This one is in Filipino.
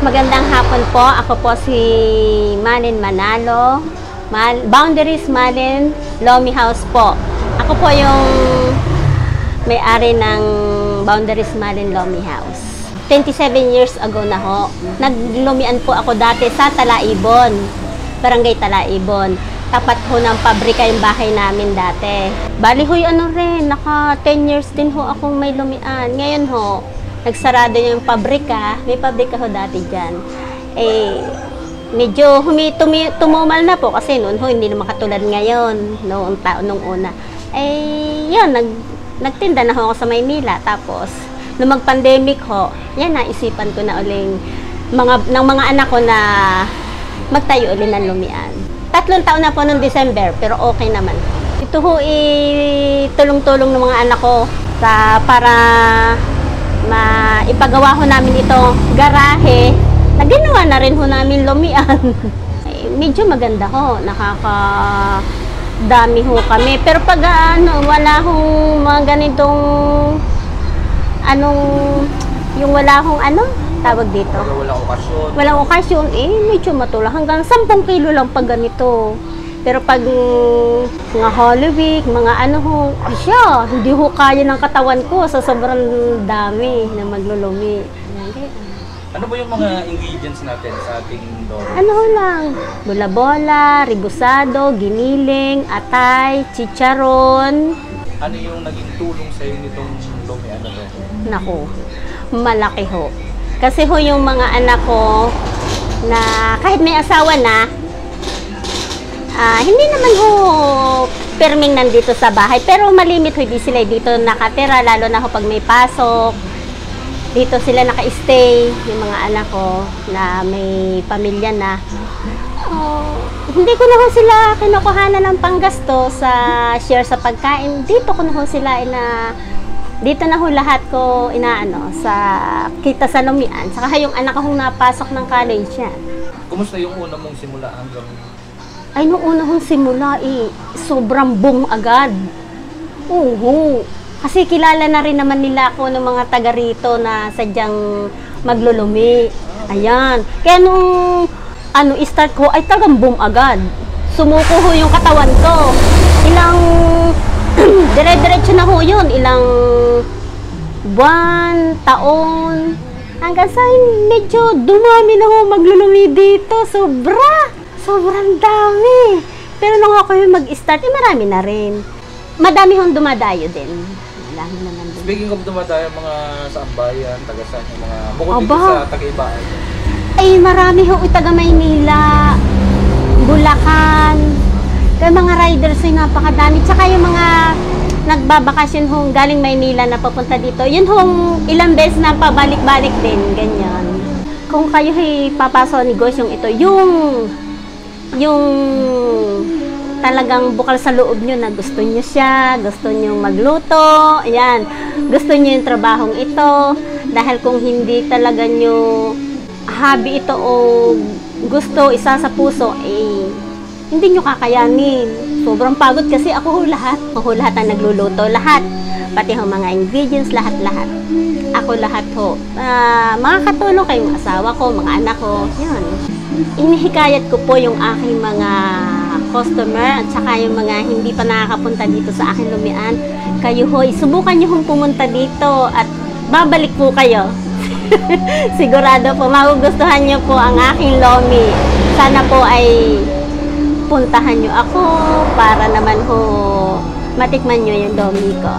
Magandang hapon po. Ako po si Malin Manalo. Boundaries Malin Lomi House po. Ako po yung may-ari ng Boundaries Malin Lomi House. 27 years ago na ho. Naglumian po ako dati sa Talaibon. Barangay Talaibon. Tapat ho ng pabrika yung bahay namin dati. Bali ho'y naka 10 years din ho akong may lumian. Ngayon ho, nagsarado yung pabrika. May pabrika ho dati dyan. Medyo tumumal na po kasi noon ho, hindi naman katulad ngayon, noong taon nung una. Yun, nagtinda na ho ako sa Maynila. Tapos, nung mag-pandemic ho, yan, naisipan ko na uling ng mga anak ko na magtayo ulit ng lumian. 3 taon na po noong December, pero okay naman. Ito ho, tulong-tulong ng mga anak ko para ipagawa ho namin ito garahe na ginawa na rin ho namin lumian. Medyo maganda ho, nakakadami ho kami. Pero pag wala hong mga ganitong yung wala hong tawag dito. Walang okasyon. Walang okasyon, medyo matula. Hanggang 10 kilo lang pag ganito. Pero pag mga Holy Week, mga siya, hindi ho kaya ng katawan ko sa sobrang dami na maglulumi. Ano ba yung mga ingredients natin sa ating lomi? Lang, bola-bola, ribosado, giniling, atay, chicharon. Ano yung naging tulong sa'yo nitong lomi? Naku, malaki ho. Kasi ho yung mga anak ko na kahit may asawa na, hindi naman ho perming nandito sa bahay. Pero malimit ho, di sila dito nakatira, lalo na ho pag may pasok. Dito sila naka-stay, yung mga anak ko na may pamilya na. Hindi ko na ho sila kinukuhanan ng panggasto sa share sa pagkain. Dito ko na ho sila dito na ho lahat ko sa kita sa lumian. Saka yung anak ko napasok ng college yan. Kumusta yung una mong simula hanggang? Nung una kong simula, sobrang boom agad. Kasi kilala na rin naman nila ako ng mga taga rito na sadyang maglulumi. Ayan. Kaya nung start ko, ay talagang boom agad. Sumuko ho yung katawan ko. Dire-diretso na ho yun. Ilang buwan, taon. Hanggang sa medyo dumami na ho maglulumi dito. Sobrang dami. Pero nung ako yung mag-start, marami na rin. Madami hong dumadayo din. Madami naman din. Speaking of dumadayo, mga sa Ambayan, taga-saan yung mga bukod dito sa taga-Ibaan? Marami hong taga Maynila, Bulacan. Kaya mga riders ay napakadami. Tsaka yung mga nagbabakasyon hong galing Maynila na papunta dito, yun hong ilang beses na pabalik-balik din, ganyan. Kung kayo ay papasok negosyong ito, yung talagang bukal sa loob nyo na gusto nyo siya, gusto nyo magluto, ayan, gusto nyo yung trabahong ito, dahil kung hindi talaga nyo hobby ito o gusto isa sa puso, hindi nyo kakayanin. Sobrang pagod kasi ako lahat ang nagluluto, lahat. Pati ho mga ingredients, lahat. Ako lahat ho. Makakatulong kayong asawa ko, mga anak ko, yun. Inihikayat ko po yung aking mga customer at saka yung mga hindi pa nakakapunta dito sa aking lumian. Kayo ho, subukan nyo hong pumunta dito at babalik po kayo. Sigurado po, magugustuhan nyo po ang aking lomi. Sana po ay puntahan nyo ako para naman ho matikman nyo yung lomi ko.